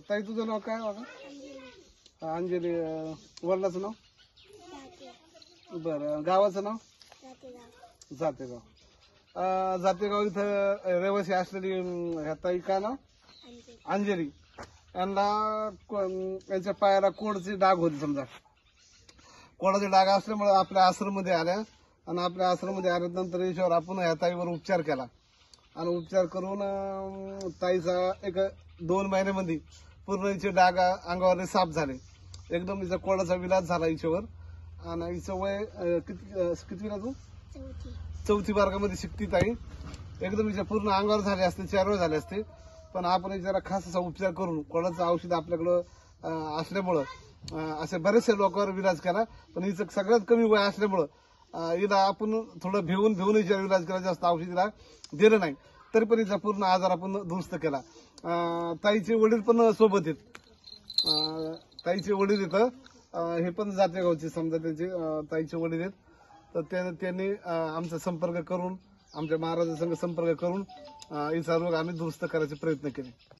ताई तुझं नाव काय बाबा? अंजली. वडिलाचं नाव? बरं. गावाचं नाव? जातेगाव. जातेगाव इथं रहिवासी असलेली ह्या ताई काय नाव? अंजली. यांच्या पायाला कोडचे डाग होते. समजा कोडाचे डाग असल्यामुळे आपल्या आश्रममध्ये आल्या आणि आपल्या आश्रममध्ये आल्यानंतर याच्यावर आपण ह्या ताईवर उपचार केला आणि उपचार करून ताईचा एक 2 महिन्यामध्ये पूर्ण हिचे डाग अंगावर साफ झाले. एकदम हिचा कोडाचा विलाज झाला हिच्यावर. आणि हिचं वय किती तू? 4थी वर्गामध्ये शिकती ताई. एकदम हिच्या पूर्ण अंगावर झाले असते, चेहऱ्यावर झाले असते. पण आपण हिच्याला खास असा उपचार करून कोडाचं औषध आपल्याकडं असल्यामुळं असे बरेचसे लोकांवर विलाज केला. पण हिचं सगळ्यात कमी वय असल्यामुळं हिला आपण थोडं भिवून हिचा विलाज केला. जास्त औषध हिला दिलं नाही तरी पण हिचा पूर्ण आजार आपण दुरुस्त केला. ताईचे वडील पण सोबत आहेत. ताईचे वडील येतं हे पण जातेगावचे. समजा त्यांचे ताईचे वडील आहेत. तर त्यांनी आमचा संपर्क करून आमच्या महाराजांसंग संपर्क करून हिचा रोग आम्ही दुरुस्त करायचे प्रयत्न केले.